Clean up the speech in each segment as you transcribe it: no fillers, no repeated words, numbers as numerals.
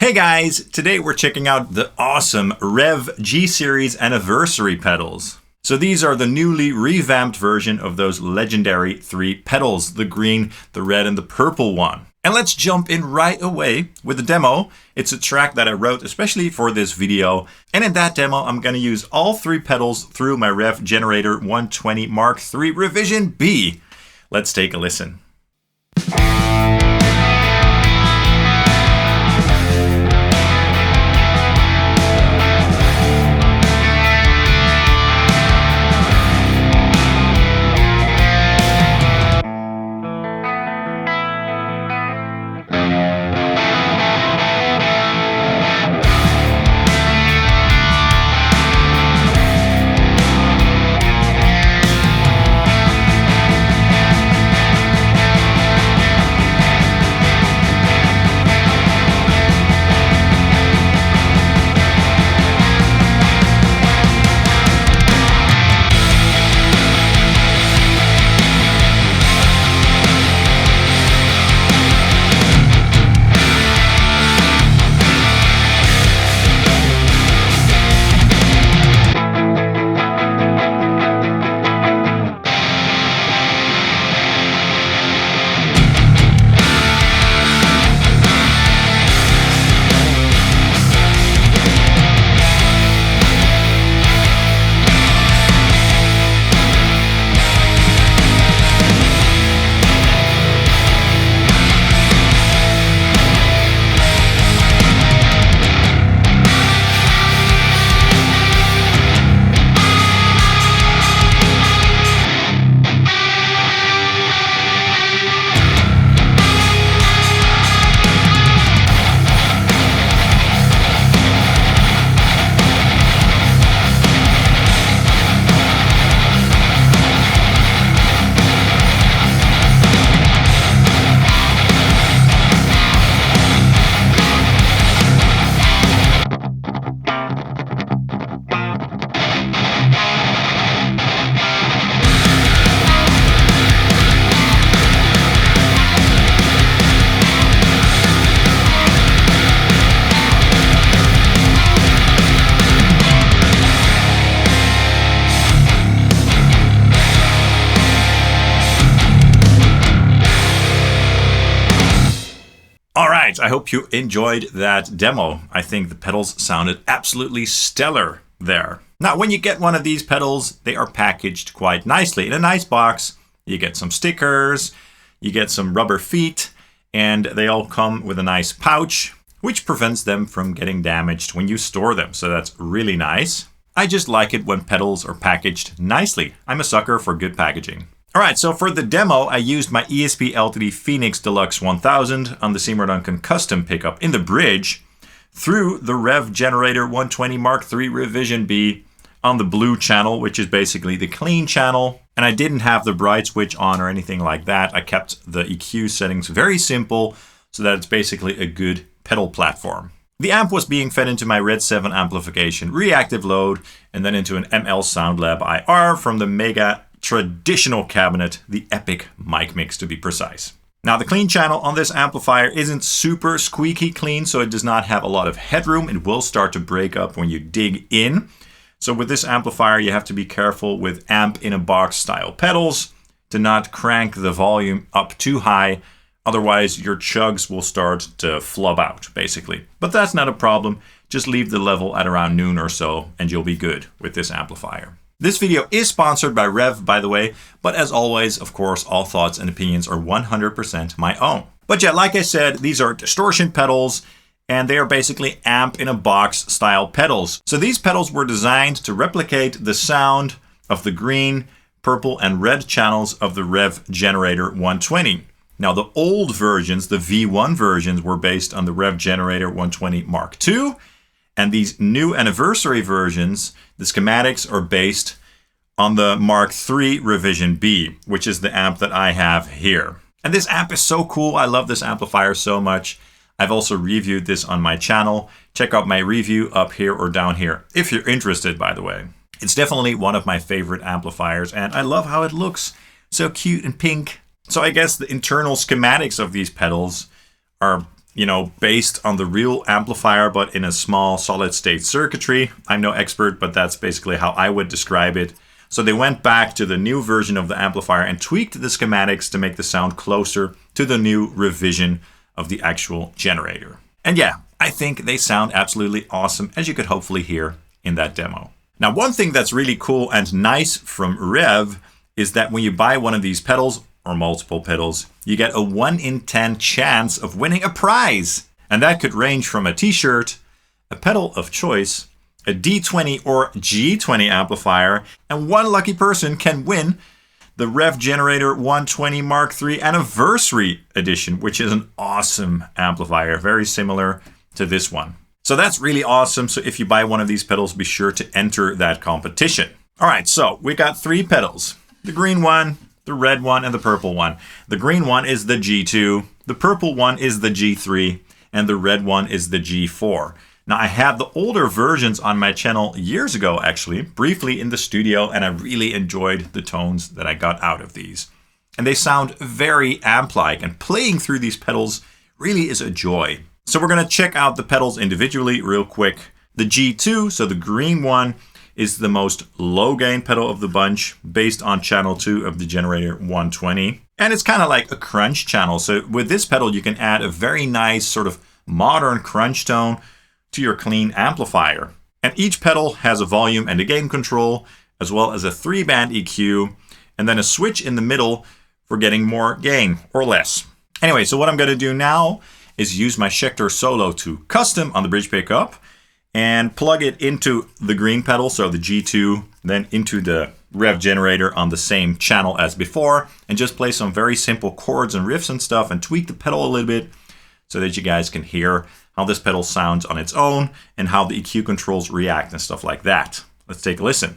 Hey guys, today we're checking out the awesome Revv G Series anniversary pedals. So these are the newly revamped version of those legendary 3 pedals, the green, the red, and the purple one. And let's jump in right away with the demo. It's a track that I wrote especially for this video. And in that demo, I'm going to use all 3 pedals through my Revv Generator 120 Mark III Revision B. Let's take a listen. I hope you enjoyed that demo. I think the pedals sounded absolutely stellar there. Now, when you get one of these pedals, they are packaged quite nicely in a nice box. You get some stickers, you get some rubber feet, and they all come with a nice pouch, which prevents them from getting damaged when you store them. So that's really nice. I just like it when pedals are packaged nicely. I'm a sucker for good packaging. All right, so for the demo, I used my ESP LTD Phoenix Deluxe 1000 on the Seymour Duncan Custom pickup in the bridge through the Revv Generator 120 Mark III Revision B on the blue channel, which is basically the clean channel. And I didn't have the bright switch on or anything like that. I kept the EQ settings very simple so that it's basically a good pedal platform. The amp was being fed into my RedSeven Amplification reactive load and then into an ML SoundLab IR from the Mega traditional cabinet, the Epic mic mix to be precise. Now the clean channel on this amplifier isn't super squeaky clean, so it does not have a lot of headroom. It will start to break up when you dig in. So with this amplifier, you have to be careful with amp in a box style pedals to not crank the volume up too high. Otherwise your chugs will start to flub out basically. But that's not a problem. Just leave the level at around noon or so and you'll be good with this amplifier. This video is sponsored by Revv, by the way, but as always, of course, all thoughts and opinions are 100% my own. But yeah, like I said, these are distortion pedals, and they are basically amp in a box style pedals. So these pedals were designed to replicate the sound of the green, purple, and red channels of the Revv Generator 120. Now the old versions, the V1 versions, were based on the Revv Generator 120 Mark II, and these new anniversary versions, the schematics are based on the Mark III Revision B, which is the amp that I have here. And this amp is so cool. I love this amplifier so much. I've also reviewed this on my channel. Check out my review up here or down here, if you're interested, by the way. It's definitely one of my favorite amplifiers, and I love how it looks. So cute and pink. So I guess the internal schematics of these pedals are you know, based on the real amplifier, but in a small solid state circuitry. I'm no expert, but that's basically how I would describe it. So they went back to the new version of the amplifier and tweaked the schematics to make the sound closer to the new revision of the actual generator. And yeah, I think they sound absolutely awesome, as you could hopefully hear in that demo. Now, one thing that's really cool and nice from Revv is that when you buy one of these pedals, or multiple pedals, you get a 1 in 10 chance of winning a prize. And that could range from a t-shirt, a pedal of choice, a D20 or G20 amplifier, and one lucky person can win the Revv Generator 120 Mark III Anniversary Edition, which is an awesome amplifier, very similar to this one. So that's really awesome. So if you buy one of these pedals, be sure to enter that competition. All right, so we got 3 pedals. The green one, the red one, and the purple one. The green one is the G2, the purple one is the G3, and the red one is the G4. Now, I had the older versions on my channel years ago, actually, briefly in the studio, and I really enjoyed the tones that I got out of these. And they sound very amp-like, and playing through these pedals really is a joy. So we're going to check out the pedals individually real quick. The G2, so the green one, is the most low gain pedal of the bunch, based on channel 2 of the Generator 120. And it's kind of like a crunch channel. So with this pedal, you can add a very nice sort of modern crunch tone to your clean amplifier. And each pedal has a volume and a gain control, as well as a 3-band EQ, and then a switch in the middle for getting more gain or less. Anyway, so what I'm going to do now is use my Schecter Solo II Custom on the bridge pickup and plug it into the green pedal, so the G2, then into the Revv Generator on the same channel as before, and just play some very simple chords and riffs and stuff and tweak the pedal a little bit so that you guys can hear how this pedal sounds on its own and how the EQ controls react and stuff like that. Let's take a listen.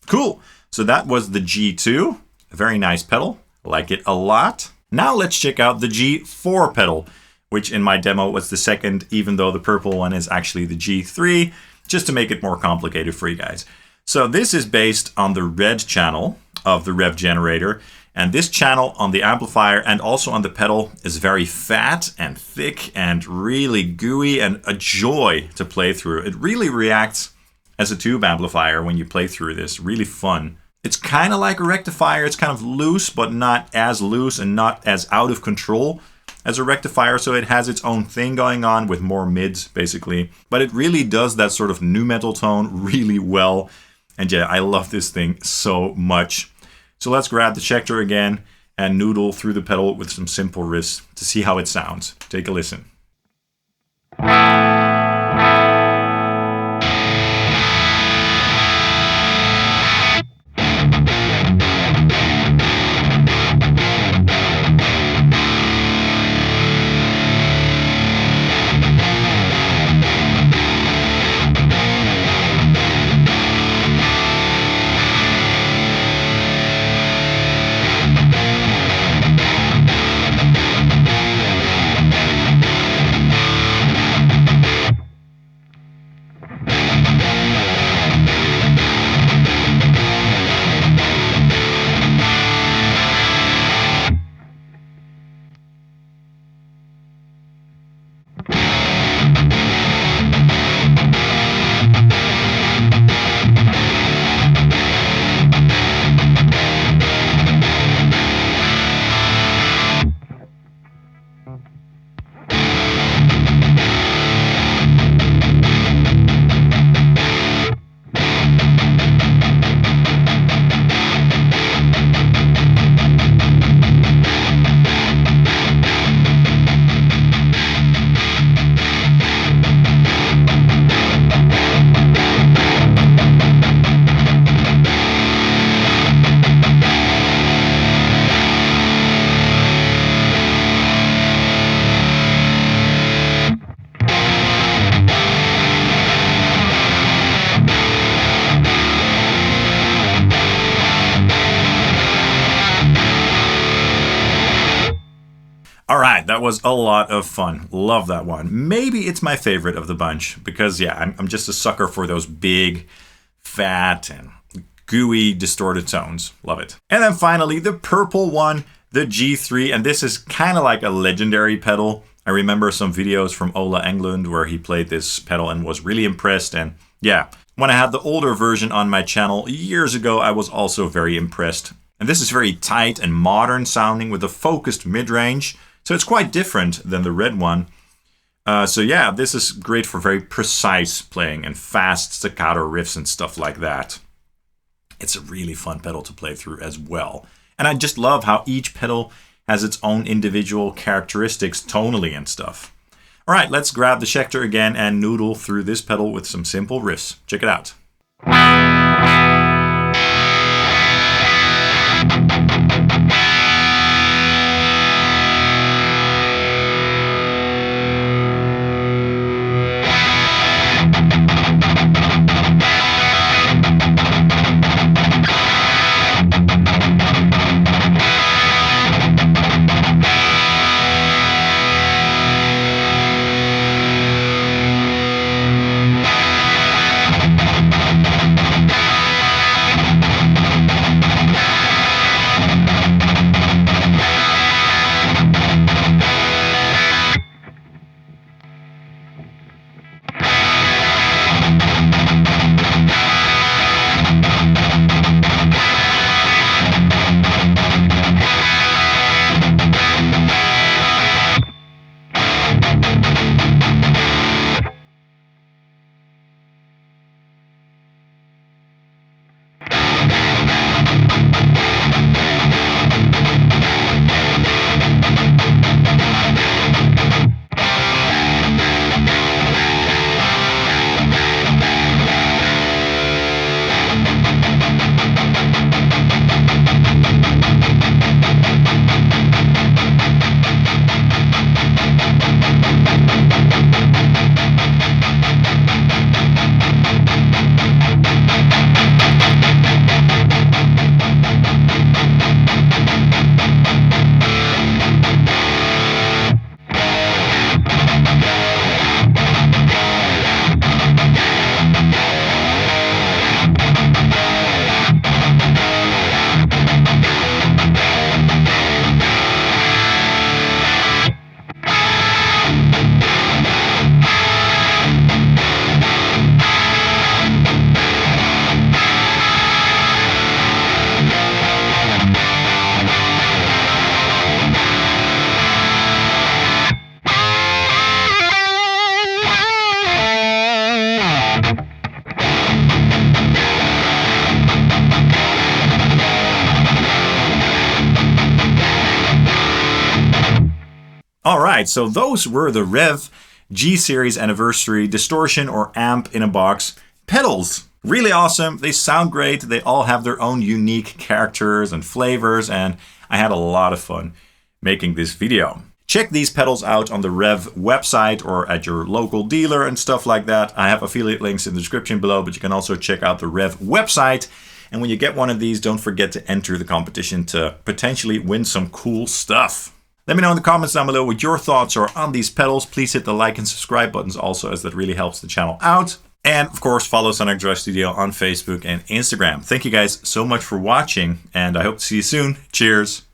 Cool. So that was the G2. A very nice pedal. I like it a lot. Now let's check out the G4 pedal, which in my demo was the second, even though the purple one is actually the G3, just to make it more complicated for you guys. So this is based on the red channel of the Revv Generator. And this channel on the amplifier and also on the pedal is very fat and thick and really gooey and a joy to play through. It really reacts as a tube amplifier when you play through this. Really fun. It's kind of like a rectifier. It's kind of loose, but not as loose and not as out of control as a rectifier. So it has its own thing going on with more mids, basically. But it really does that sort of nu metal tone really well. And yeah, I love this thing so much. So let's grab the Schecter again and noodle through the pedal with some simple riffs to see how it sounds. Take a listen. Alright, that was a lot of fun. Love that one. Maybe it's my favorite of the bunch because, yeah, I'm just a sucker for those big, fat, and gooey, distorted tones. Love it. And then finally, the purple one, the G3, and this is kind of like a legendary pedal. I remember some videos from Ola Englund where he played this pedal and was really impressed. And yeah, when I had the older version on my channel years ago, I was also very impressed. And this is very tight and modern sounding with a focused mid-range. So it's quite different than the red one. So yeah, this is great for very precise playing and fast staccato riffs and stuff like that. It's a really fun pedal to play through as well. And I just love how each pedal has its own individual characteristics tonally and stuff. All right, let's grab the Schecter again and noodle through this pedal with some simple riffs. Check it out. All right, so those were the Revv G Series Anniversary Distortion or Amp in a Box pedals. Really awesome. They sound great. They all have their own unique characters and flavors, and I had a lot of fun making this video. Check these pedals out on the Revv website or at your local dealer and stuff like that. I have affiliate links in the description below, but you can also check out the Revv website. And when you get one of these, don't forget to enter the competition to potentially win some cool stuff. Let me know in the comments down below what your thoughts are on these pedals. Please hit the like and subscribe buttons also, as that really helps the channel out. And of course, follow Sonic Drive Studio on Facebook and Instagram. Thank you guys so much for watching, and I hope to see you soon. Cheers.